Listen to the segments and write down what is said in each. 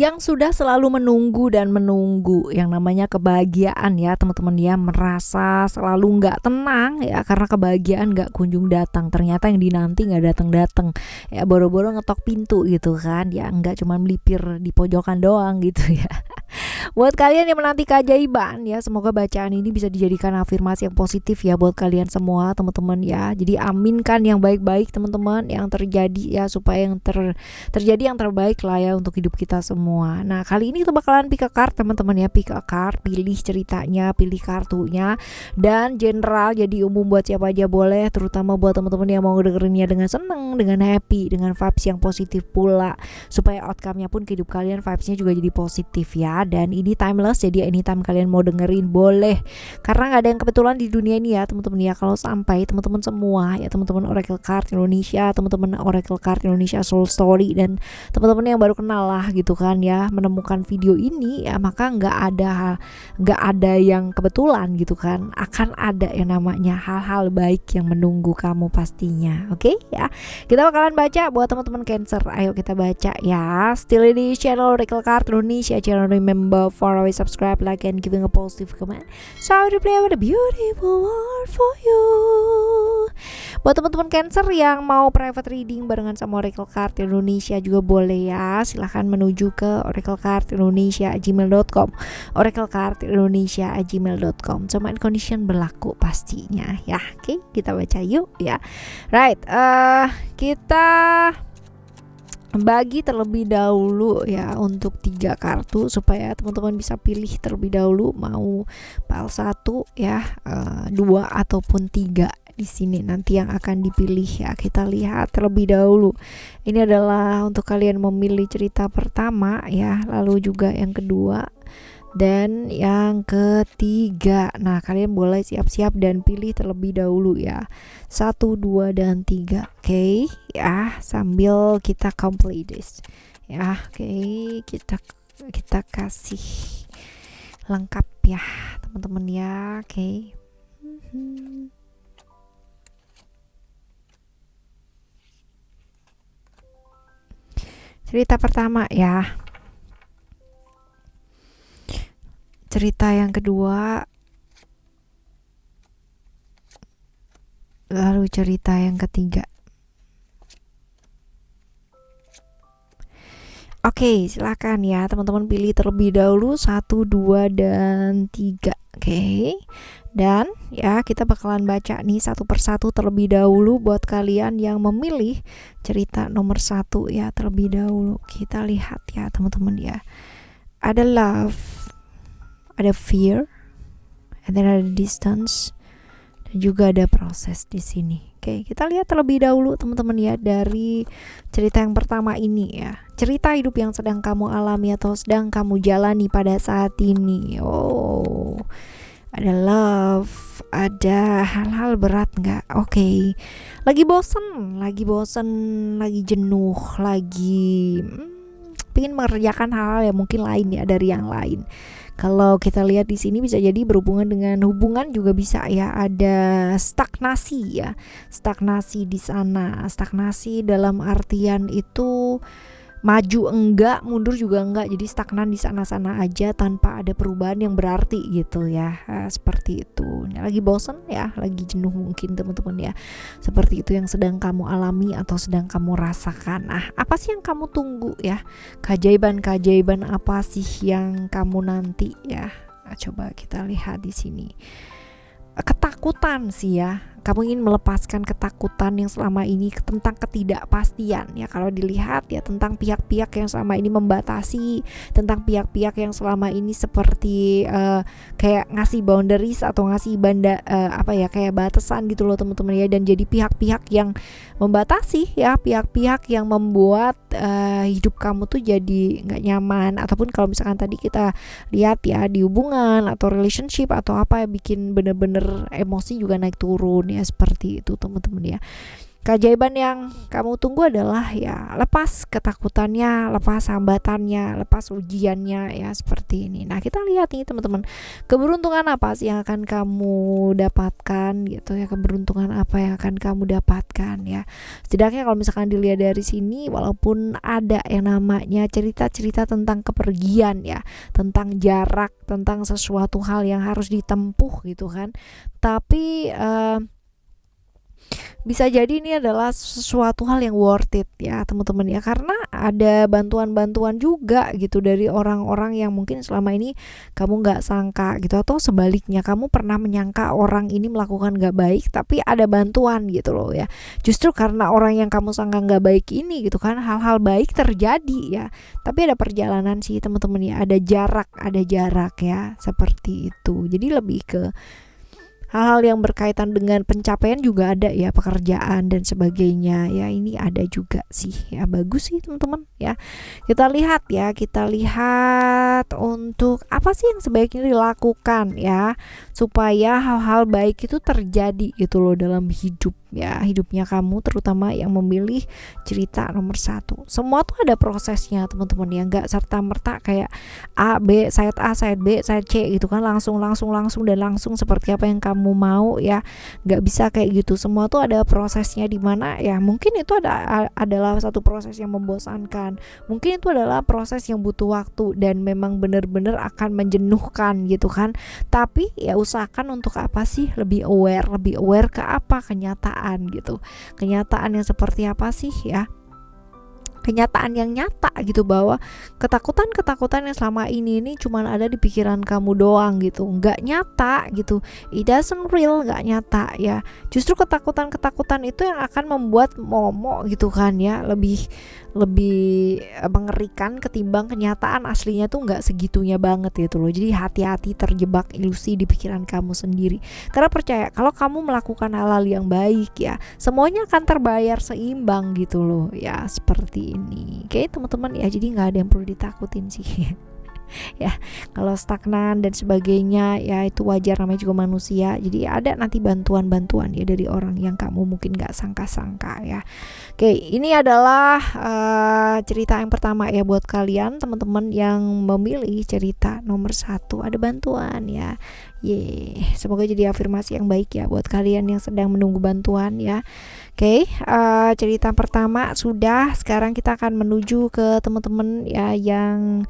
yang sudah selalu menunggu dan menunggu yang namanya kebahagiaan ya teman-teman ya, merasa selalu nggak tenang ya karena kebahagiaan nggak kunjung datang, ternyata yang dinanti nggak datang-datang ya, boro-boro ngetok pintu gitu kan ya, nggak cuma melipir di pojokan doang gitu ya. Buat kalian yang menanti keajaiban ya, semoga bacaan ini bisa dijadikan afirmasi yang positif ya buat kalian semua teman-teman ya. Jadi aminkan yang baik-baik teman-teman yang terjadi ya, supaya yang terjadi yang terbaik lah ya untuk hidup kita semua. Nah kali ini kita bakalan pick a card teman-teman ya, pick a card, pilih ceritanya, pilih kartunya, dan general jadi umum buat siapa aja boleh, terutama buat teman-teman yang mau dengerinnya dengan seneng, dengan happy, dengan vibes yang positif pula, supaya outcome-nya pun ke hidup kalian vibes-nya juga jadi positif ya. Dan ini timeless, jadi anytime kalian mau dengerin boleh, karena nggak ada yang kebetulan di dunia ini ya teman-teman ya. Kalau sampai teman-teman semua ya, teman-teman Oracle Card Indonesia, teman-teman Oracle Card Indonesia Soul Story, dan teman-teman yang baru kenal lah gitu kan ya, menemukan video ini ya, maka nggak ada yang kebetulan gitu kan, akan ada yang namanya hal-hal baik yang menunggu kamu pastinya. Oke ya, kita bakalan baca buat teman-teman Cancer. Ayo kita baca ya, still di channel Oracle Card Indonesia channel. Remember for always subscribe, like, and giving a positive comment, so I will play with a beautiful world for you. Buat teman-teman Cancer yang mau private reading barengan sama Oracle Card Indonesia juga boleh ya, silahkan menuju ke oraclecardindonesia@gmail.com, oraclecardindonesia@gmail.com. Sama condition berlaku pastinya ya. Oke, kita baca yuk ya. Right, kita bagi terlebih dahulu ya untuk 3 kartu supaya teman-teman bisa pilih terlebih dahulu mau pile 1 ya, 2 ataupun 3 di sini nanti yang akan dipilih ya. Kita lihat terlebih dahulu. Ini adalah untuk kalian memilih cerita pertama ya, lalu juga yang kedua dan yang ketiga. Nah kalian boleh siap-siap dan pilih terlebih dahulu ya, 1, 2, dan 3. Oke ya, sambil kita complete this ya. Oke, kita kasih lengkap ya teman-teman ya. Oke. Cerita pertama ya, cerita yang kedua, lalu cerita yang ketiga. Oke, silakan ya teman-teman pilih terlebih dahulu 1, 2, dan 3. Oke. Dan ya kita bakalan baca nih satu persatu terlebih dahulu buat kalian yang memilih cerita nomor 1 ya terlebih dahulu. Kita lihat ya teman-teman ya. Ada love, ada fear, and then ada distance, dan juga ada proses di sini. Oke, kita lihat terlebih dahulu teman-teman ya dari cerita yang pertama ini ya. Cerita hidup yang sedang kamu alami atau sedang kamu jalani pada saat ini. Oh, ada love, ada hal-hal berat nggak? Oke, lagi bosen, lagi jenuh, lagi pengen mengerjakan hal-hal yang mungkin lain ya dari yang lain. Kalau kita lihat di sini bisa jadi berhubungan dengan hubungan juga bisa ya, ada stagnasi ya. Stagnasi di sana. Stagnasi dalam artian itu maju enggak, mundur juga enggak, jadi stagnan di sana-sana aja tanpa ada perubahan yang berarti gitu ya. Seperti itu. Lagi bosan ya, lagi jenuh mungkin teman-teman ya. Seperti itu yang sedang kamu alami atau sedang kamu rasakan. Nah, apa sih yang kamu tunggu ya? Keajaiban apa sih yang kamu nanti ya? Nah, coba kita lihat di sini. Ketakutan sih ya. Kamu ingin melepaskan ketakutan yang selama ini tentang ketidakpastian ya. Kalau dilihat ya tentang pihak-pihak yang selama ini membatasi, tentang pihak-pihak yang selama ini seperti kayak ngasih boundaries atau ngasih kayak batasan gitu loh teman-teman ya. Dan jadi pihak-pihak yang membatasi ya, pihak-pihak yang membuat hidup kamu tuh jadi nggak nyaman. Ataupun kalau misalkan tadi kita lihat ya di hubungan atau relationship atau apa, bikin bener-bener emosi juga naik turun ya, seperti itu teman-teman ya. Keajaiban yang kamu tunggu adalah ya lepas ketakutannya, lepas hambatannya, lepas ujiannya ya seperti ini. Nah, kita lihat nih teman-teman, keberuntungan apa sih yang akan kamu dapatkan gitu ya, keberuntungan apa yang akan kamu dapatkan ya. Setidaknya kalau misalkan dilihat dari sini, walaupun ada yang namanya cerita-cerita tentang kepergian ya, tentang jarak, tentang sesuatu hal yang harus ditempuh gitu kan, tapi bisa jadi ini adalah sesuatu hal yang worth it ya teman-teman ya, karena ada bantuan-bantuan juga gitu dari orang-orang yang mungkin selama ini kamu nggak sangka gitu, atau sebaliknya kamu pernah menyangka orang ini melakukan nggak baik tapi ada bantuan gitu loh ya. Justru karena orang yang kamu sangka nggak baik ini gitu kan, hal-hal baik terjadi ya, tapi ada perjalanan sih teman-teman ya, ada jarak ya seperti itu. Jadi lebih ke hal-hal yang berkaitan dengan pencapaian juga ada ya, pekerjaan dan sebagainya ya, ini ada juga sih ya. Bagus sih teman-teman ya. Kita lihat untuk apa sih yang sebaiknya dilakukan ya supaya hal-hal baik itu terjadi gitu loh dalam hidup ya, hidupnya kamu, terutama yang memilih cerita nomor 1. Semua tuh ada prosesnya teman-teman ya, nggak serta merta kayak side A, side B, side C gitu kan, langsung dan langsung seperti apa yang kamu mau ya. Nggak bisa kayak gitu. Semua tuh ada prosesnya, di mana ya mungkin itu adalah satu proses yang membosankan, mungkin itu adalah proses yang butuh waktu dan memang benar-benar akan menjenuhkan gitu kan. Tapi ya usahakan untuk apa sih, lebih aware ke apa, kenyataan gitu, kenyataan yang seperti apa sih ya, kenyataan yang nyata gitu, bahwa ketakutan yang selama ini cuman ada di pikiran kamu doang gitu, nggak nyata gitu, it doesn't real, nggak nyata ya. Justru ketakutan itu yang akan membuat momok gitu kan ya, lebih mengerikan ketimbang kenyataan aslinya tuh nggak segitunya banget gitu loh. Jadi hati-hati terjebak ilusi di pikiran kamu sendiri, karena percaya kalau kamu melakukan hal-hal yang baik ya, semuanya akan terbayar seimbang gitu loh ya, seperti ini. Oke teman-teman ya, jadi nggak ada yang perlu ditakutin sih ya. Kalau stagnan dan sebagainya ya itu wajar, namanya juga manusia. Jadi ada nanti bantuan ya dari orang yang kamu mungkin gak sangka-sangka ya. Oke, ini adalah cerita yang pertama ya buat kalian teman-teman yang memilih cerita nomor 1, ada bantuan ya. Semoga jadi afirmasi yang baik ya buat kalian yang sedang menunggu bantuan ya. Oke, cerita pertama sudah. Sekarang kita akan menuju ke teman-teman ya yang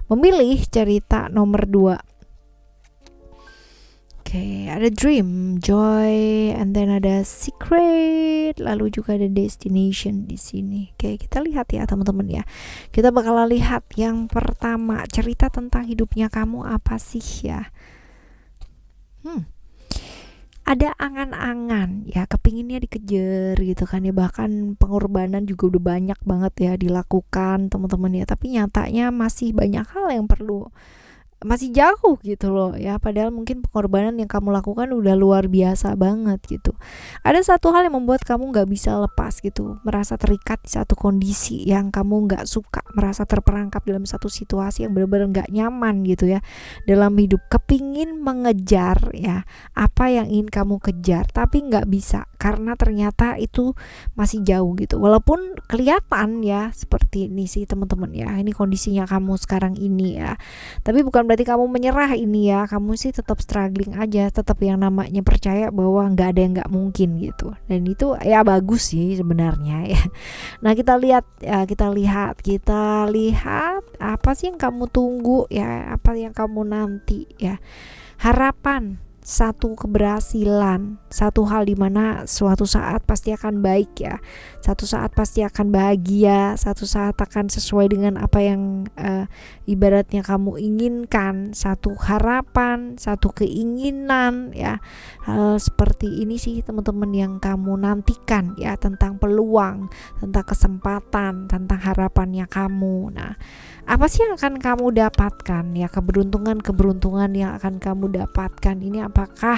memilih cerita nomor 2. Oke, ada dream, joy, and then ada secret, lalu juga ada destination di sini. Oke, kita lihat ya teman-teman ya. Kita bakal lihat yang pertama, cerita tentang hidupnya kamu apa sih ya. Ada angan-angan ya, kepinginnya dikejar gitu kan ya, bahkan pengorbanan juga udah banyak banget ya dilakukan teman-teman ya, tapi nyatanya masih banyak hal yang masih jauh gitu loh ya, padahal mungkin pengorbanan yang kamu lakukan udah luar biasa banget gitu. Ada satu hal yang membuat kamu gak bisa lepas gitu, merasa terikat di satu kondisi yang kamu gak suka, merasa terperangkap dalam satu situasi yang benar-benar gak nyaman gitu ya dalam hidup, kepingin mengejar ya apa yang ingin kamu kejar, tapi gak bisa karena ternyata itu masih jauh gitu, walaupun kelihatan ya seperti ini sih teman-teman ya, ini kondisinya kamu sekarang ini ya, tapi bukan berarti kamu menyerah ini ya, kamu sih tetap struggling aja, tetap yang namanya percaya bahwa nggak ada yang nggak mungkin gitu, dan itu ya bagus sih sebenarnya ya. Nah kita lihat apa sih yang kamu tunggu ya, apa yang kamu nanti ya, harapan, satu keberhasilan, satu hal dimana suatu saat pasti akan baik ya, satu saat pasti akan bahagia, satu saat akan sesuai dengan apa yang ibaratnya kamu inginkan, satu harapan, satu keinginan ya. Hal seperti ini sih teman-teman yang kamu nantikan ya, tentang peluang, tentang kesempatan, tentang harapannya kamu. Nah apa sih yang akan kamu dapatkan ya, keberuntungan yang akan kamu dapatkan ini, apakah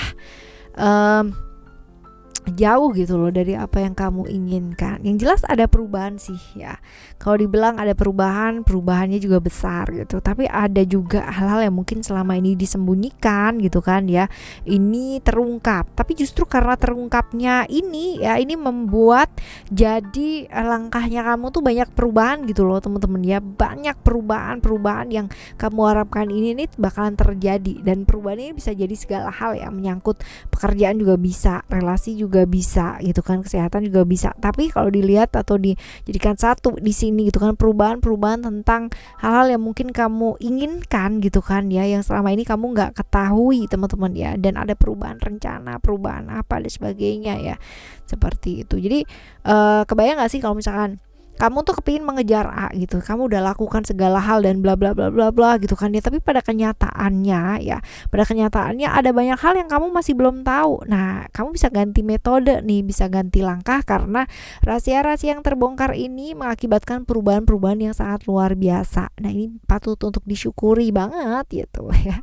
jauh gitu loh dari apa yang kamu inginkan. Yang jelas ada perubahan sih ya. Kalau dibilang ada perubahan, perubahannya juga besar gitu. Tapi ada juga hal-hal yang mungkin selama ini disembunyikan gitu kan ya. Ini terungkap. Tapi justru karena terungkapnya ini ya, ini membuat jadi langkahnya kamu tuh banyak perubahan gitu loh teman-teman ya. Banyak perubahan-perubahan yang kamu harapkan ini nih bakalan terjadi, dan perubahan ini bisa jadi segala hal ya, menyangkut pekerjaan juga bisa, relasi juga bisa gitu kan, kesehatan juga bisa. Tapi kalau dilihat atau dijadikan satu di sini gitu kan, perubahan-perubahan tentang hal-hal yang mungkin kamu inginkan gitu kan ya, yang selama ini kamu nggak ketahui teman-teman ya, dan ada perubahan rencana, perubahan apa dan sebagainya ya, seperti itu. Jadi kebayang nggak sih kalau misalkan kamu tuh kepingin mengejar A gitu, kamu udah lakukan segala hal dan bla bla bla bla bla gitu kan ya, tapi pada kenyataannya ya, pada kenyataannya ada banyak hal yang kamu masih belum tahu. Nah, kamu bisa ganti metode nih, bisa ganti langkah, karena rahasia-rahasia yang terbongkar ini mengakibatkan perubahan-perubahan yang sangat luar biasa. Nah, ini patut untuk disyukuri banget gitu ya.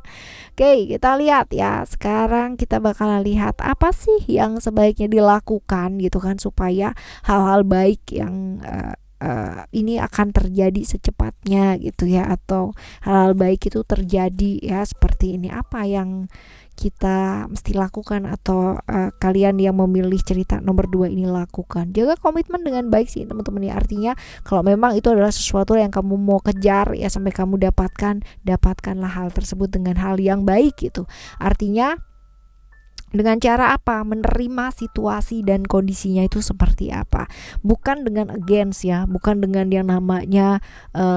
Oke, kita lihat ya. Sekarang kita bakal lihat apa sih yang sebaiknya dilakukan gitu kan, supaya hal-hal baik yang ini akan terjadi secepatnya gitu ya, atau hal-hal baik itu terjadi ya, seperti ini. Apa yang kita mesti lakukan, atau kalian yang memilih cerita nomor 2 ini lakukan? Jaga komitmen dengan baik sih teman-teman ya. Artinya kalau memang itu adalah sesuatu yang kamu mau kejar ya sampai kamu dapatkanlah hal tersebut dengan hal yang baik gitu. Artinya dengan cara apa? Menerima situasi dan kondisinya itu seperti apa, bukan dengan against ya, bukan dengan yang namanya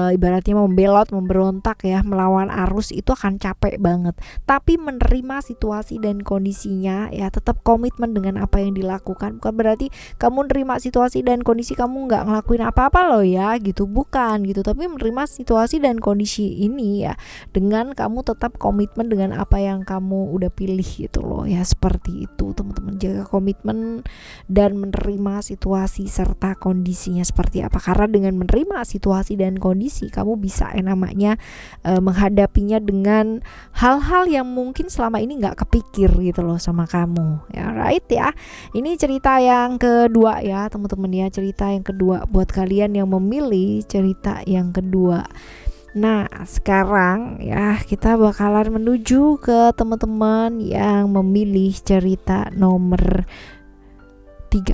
ibaratnya membelot, memberontak ya, melawan arus. Itu akan capek banget. Tapi menerima situasi dan kondisinya ya, tetap komitmen dengan apa yang dilakukan. Bukan berarti kamu menerima situasi dan kondisi kamu nggak ngelakuin apa-apa loh ya gitu, bukan gitu. Tapi menerima situasi dan kondisi ini ya, dengan kamu tetap komitmen dengan apa yang kamu udah pilih gitu loh ya. Seperti itu teman-teman, jaga komitmen dan menerima situasi serta kondisinya seperti apa, karena dengan menerima situasi dan kondisi kamu bisa yang namanya menghadapinya dengan hal-hal yang mungkin selama ini nggak kepikir gitu loh sama kamu ya, right ya. Ini cerita yang kedua ya teman-teman ya, cerita yang kedua buat kalian yang memilih cerita yang kedua. Nah, sekarang ya kita bakalan menuju ke teman-teman yang memilih cerita nomor 3.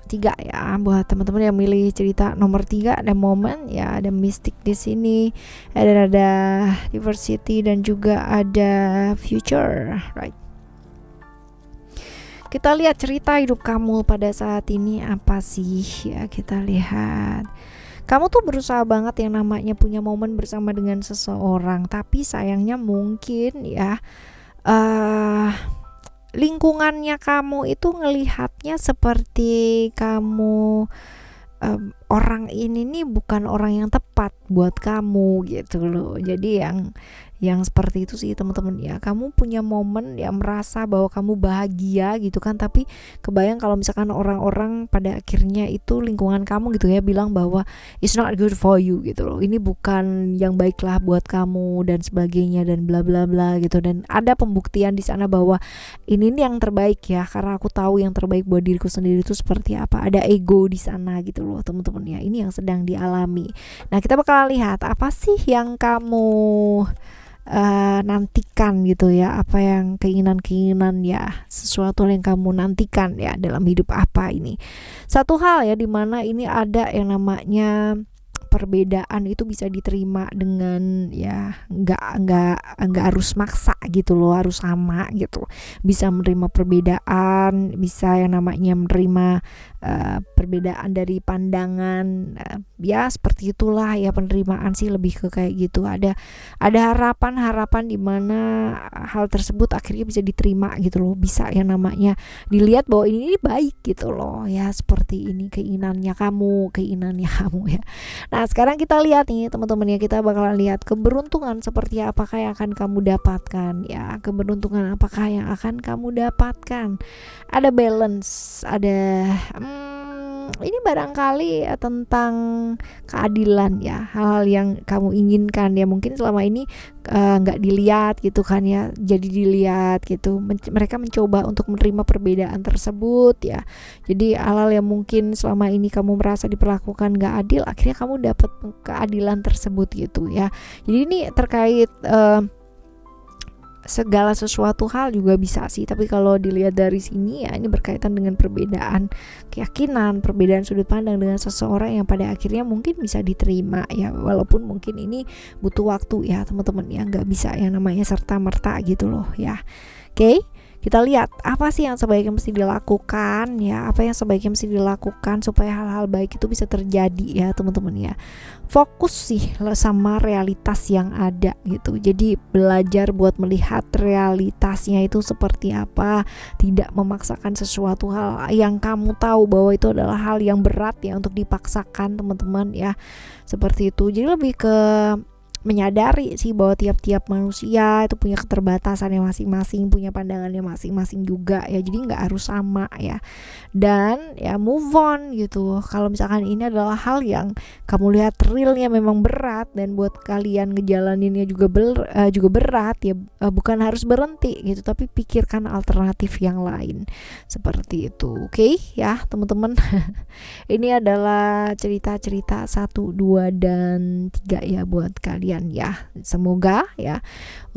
3 ya, buat teman-teman yang milih cerita nomor 3, ada momen ya, ada mistik di sini, ada diversity dan juga ada future, right? Kita lihat cerita hidup kamu pada saat ini apa sih ya, kita lihat. Kamu tuh berusaha banget yang namanya punya momen bersama dengan seseorang, tapi sayangnya mungkin ya lingkungannya kamu itu ngelihatnya seperti kamu orang ini nih bukan orang yang tepat buat kamu gitu loh. Jadi yang seperti itu sih teman-teman ya. Kamu punya momen yang merasa bahwa kamu bahagia gitu kan, tapi kebayang kalau misalkan orang-orang pada akhirnya itu lingkungan kamu gitu ya bilang bahwa it's not good for you gitu loh, ini bukan yang baiklah buat kamu dan sebagainya dan bla bla bla gitu. Dan ada pembuktian di sana bahwa ini nih yang terbaik ya, karena aku tahu yang terbaik buat diriku sendiri itu seperti apa. Ada ego di sana gitu loh teman-teman ya, ini yang sedang dialami. Nah, kita bakal lihat apa sih yang kamu nantikan gitu ya, apa yang keinginan ya, sesuatu yang kamu nantikan ya dalam hidup apa ini. Satu hal ya, dimana ini ada yang namanya perbedaan itu bisa diterima dengan ya nggak harus maksa gitu loh, harus sama gitu. Bisa menerima perbedaan, bisa yang namanya menerima perbedaan dari pandangan, ya seperti itulah ya, penerimaan sih lebih ke kayak gitu. Ada harapan di mana hal tersebut akhirnya bisa diterima gitu loh, bisa yang namanya dilihat bahwa ini baik gitu loh ya, seperti ini keinginannya kamu ya. Nah, sekarang kita lihat nih teman-teman ya, kita bakalan lihat keberuntungan seperti apakah yang akan kamu dapatkan ya, keberuntungan apakah yang akan kamu dapatkan. Ada balance, ada ini barangkali tentang keadilan ya, hal-hal yang kamu inginkan ya, mungkin selama ini nggak dilihat gitu kan ya, jadi dilihat gitu. Mereka mencoba untuk menerima perbedaan tersebut ya. Jadi hal-hal yang mungkin selama ini kamu merasa diperlakukan nggak adil, akhirnya kamu dapat keadilan tersebut gitu ya. Jadi ini terkait segala sesuatu hal juga bisa sih, tapi kalau dilihat dari sini ya, ini berkaitan dengan perbedaan keyakinan, perbedaan sudut pandang dengan seseorang yang pada akhirnya mungkin bisa diterima ya, walaupun mungkin ini butuh waktu ya teman-teman ya, nggak bisa yang namanya serta merta gitu loh ya. Oke, kita lihat apa sih yang sebaiknya mesti dilakukan ya, apa yang sebaiknya mesti dilakukan supaya hal-hal baik itu bisa terjadi ya teman-teman ya. Fokus sih sama realitas yang ada gitu, jadi belajar buat melihat realitasnya itu seperti apa, tidak memaksakan sesuatu hal yang kamu tahu bahwa itu adalah hal yang berat ya untuk dipaksakan teman-teman ya, seperti itu. Jadi lebih ke menyadari sih bahwa tiap-tiap manusia itu punya keterbatasannya masing-masing, punya pandangannya masing-masing juga ya, jadi nggak harus sama ya, dan ya move on gitu. Kalau misalkan ini adalah hal yang kamu lihat realnya memang berat dan buat kalian ngejalaninnya juga berat ya, bukan harus berhenti gitu, tapi pikirkan alternatif yang lain seperti itu. Oke ya teman-teman. Ini adalah cerita-cerita 1, 2, dan 3 ya buat kalian ya. Semoga ya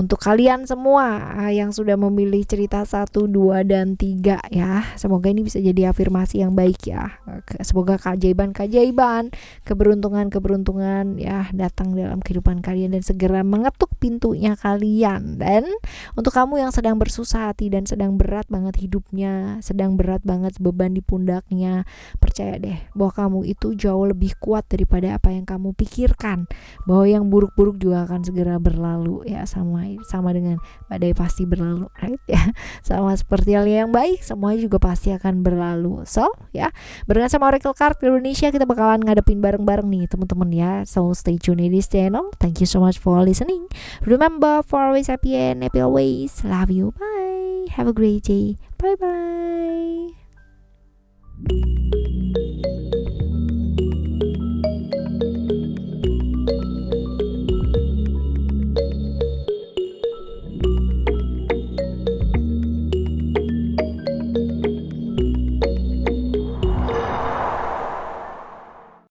untuk kalian semua yang sudah memilih cerita 1, 2, dan 3 ya, semoga ini bisa jadi afirmasi yang baik ya. Semoga keajaiban-keajaiban, keberuntungan-keberuntungan ya datang dalam kehidupan kalian dan segera mengetuk pintunya kalian. Dan untuk kamu yang sedang bersusah hati dan sedang berat banget hidupnya, sedang berat banget beban di pundaknya, percaya deh bahwa kamu itu jauh lebih kuat daripada apa yang kamu pikirkan, bahwa yang buruk-buruk juga akan segera berlalu ya, sama dengan badai pasti berlalu, right ya, sama seperti hal yang baik semuanya juga pasti akan berlalu. So ya, barengan sama Oracle Card Indonesia kita bakalan ngadepin bareng-bareng nih teman-teman ya. So stay tune in this channel. Thank you so much for listening. Remember for always happy and happy always. Love you. Bye. Have a great day. Bye bye.